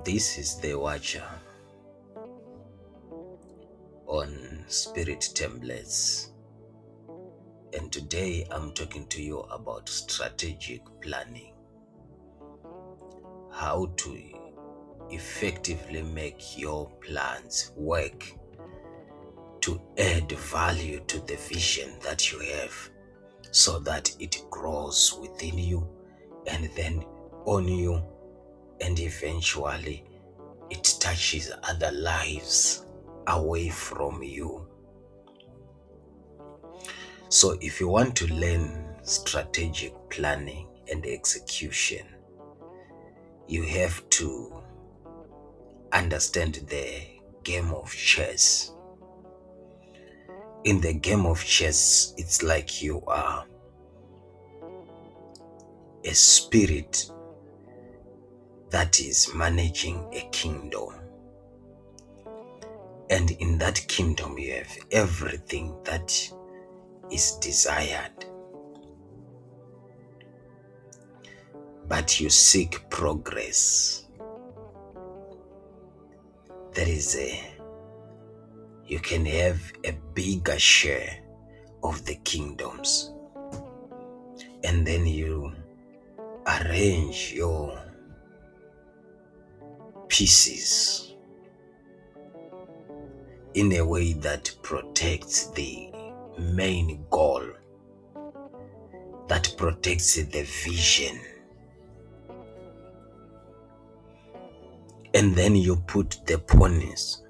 This is the Watcher on Spirit Templates, and today I'm talking to you about strategic planning. How to effectively make your plans work to add value to the vision that you have, so that it grows within you and then on you, and eventually it touches other lives away from you. So if you want to learn strategic planning and execution, you have to understand the game of chess. In the game of chess, it's like you are a spirit that is managing a kingdom. And in that kingdom, you have everything that is desired. But you seek progress. You can have a bigger share of the kingdoms, and then you arrange your pieces in a way that protects the main goal, that protects the vision. And then you put the pawns,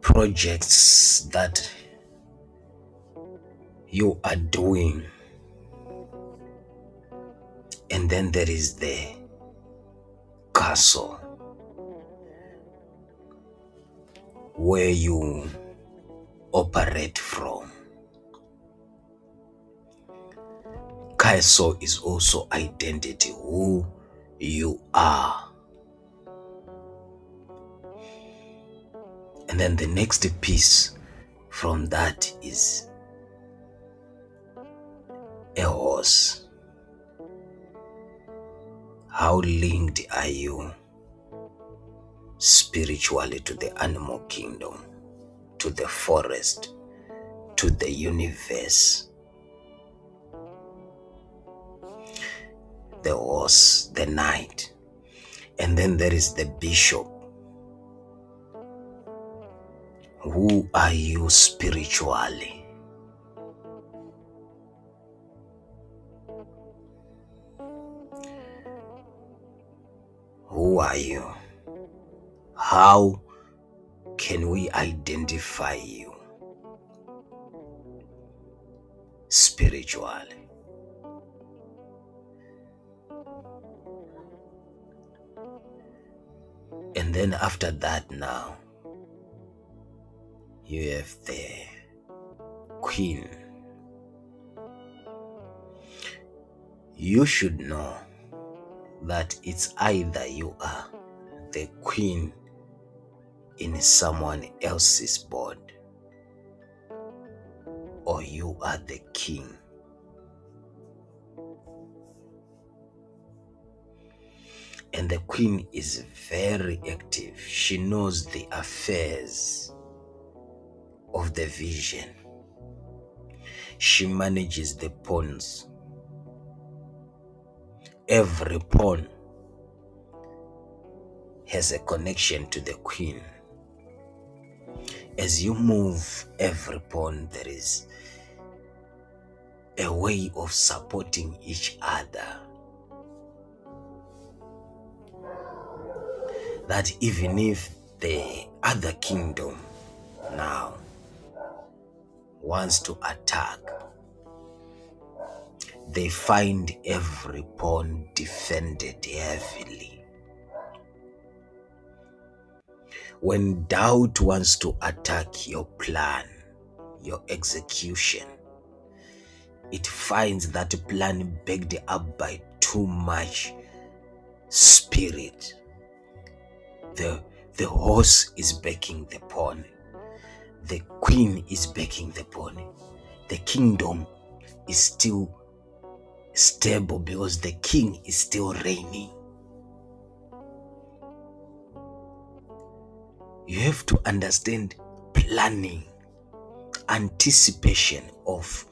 projects that you are doing. And then there is the castle, where you operate from. Castle is also identity, who you are. And then the next piece from that is a horse. How linked are you spiritually to the animal kingdom, to the forest, to the universe? The horse, the knight. And then there is the bishop. Who are you spiritually? Who are you? How can we identify you spiritually? And then after that, now you have the queen. You should know that it's either you are the queen in someone else's board, or you are the king. And the queen is very active. She knows the affairs of the vision. She manages the pawns. Every pawn has a connection to the queen. As you move every pawn, there is a way of supporting each other, that even if the other kingdom now wants to attack, they find every pawn defended heavily. When doubt wants to attack your plan, your execution, it finds that plan backed up by too much spirit. The horse is backing the pawn. The queen is backing the pawn. The kingdom is still stable because the king is still reigning. You have to understand planning, anticipation of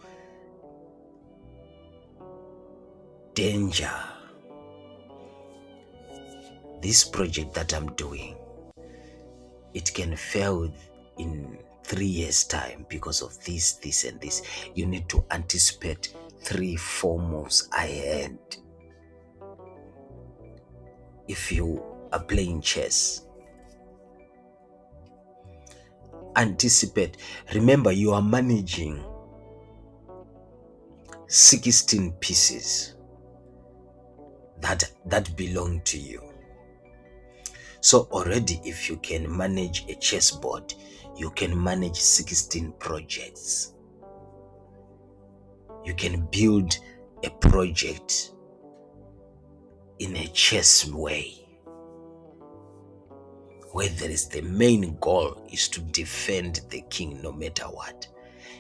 danger. This project that I'm doing, it can fail in 3 years' time because of this, and this. You need to anticipate 3-4 moves ahead. If you are playing chess, anticipate. Remember, you are managing 16 pieces that belong to you. So already, if you can manage a chessboard, you can manage 16 projects. You can build a project in a chess way, where there is the main goal is to defend the king no matter what.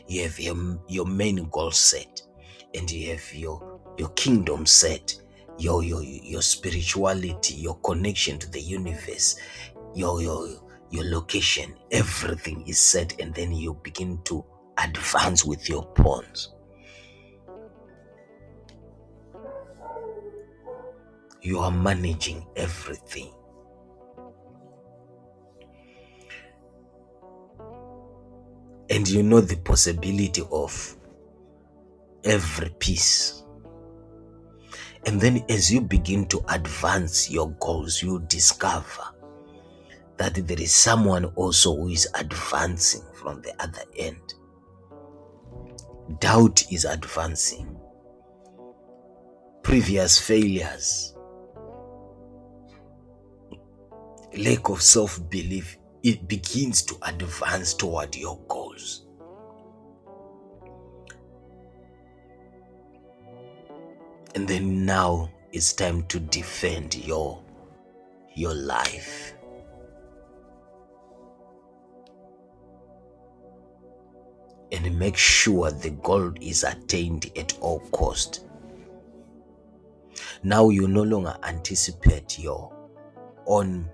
You have your main goal set, and you have your kingdom set, your spirituality, your connection to the universe, your location, everything is set, and then you begin to advance with your pawns. You are managing everything. And you know the possibility of every piece. And then as you begin to advance your goals, you discover that there is someone also who is advancing from the other end. Doubt is advancing. Previous failures, lack of self-belief, it begins to advance toward your goals. And then now it's time to defend your life. And make sure the goal is attained at all cost. Now you no longer anticipate your own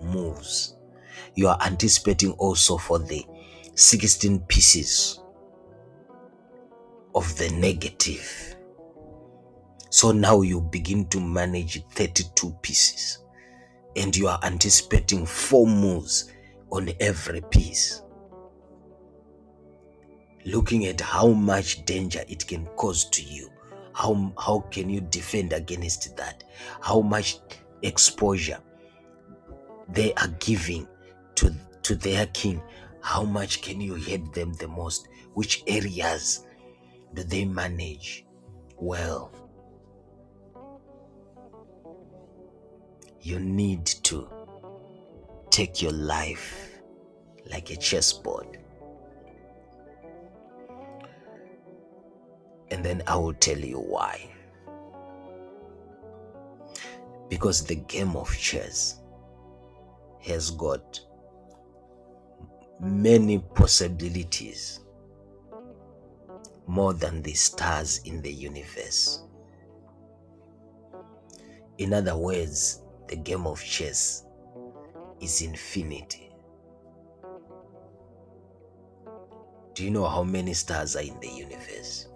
moves. You are anticipating also for the 16 pieces of the negative. So now you begin to manage 32 pieces, and you are anticipating 4 moves on every piece, looking at how much danger it can cause to you. How can you defend against that? How much exposure they are giving to their king? How much can you hit them the most? Which areas do they manage well? You need to take your life like a chessboard. And then I will tell you why. Because the game of chess has got many possibilities, more than the stars in the universe. In other words, the game of chess is infinity. Do you know how many stars are in the universe?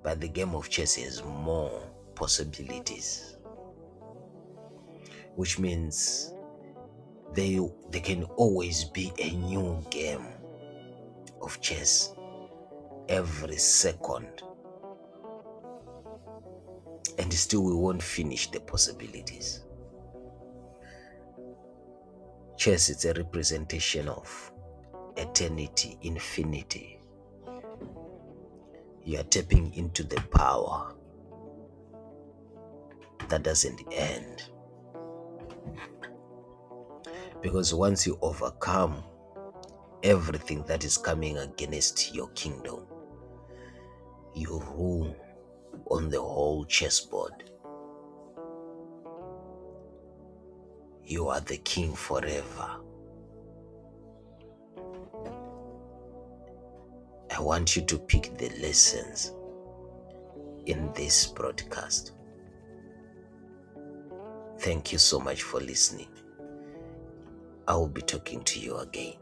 But the game of chess has more possibilities, which means there can always be a new game of chess every second, and still we won't finish the possibilities. Chess is a representation of eternity, infinity. You are tapping into the power that doesn't end. Because once you overcome everything that is coming against your kingdom, you rule on the whole chessboard. You are the king forever. I I want you to pick the lessons in this broadcast. Thank you so much for listening. I will be talking to you again.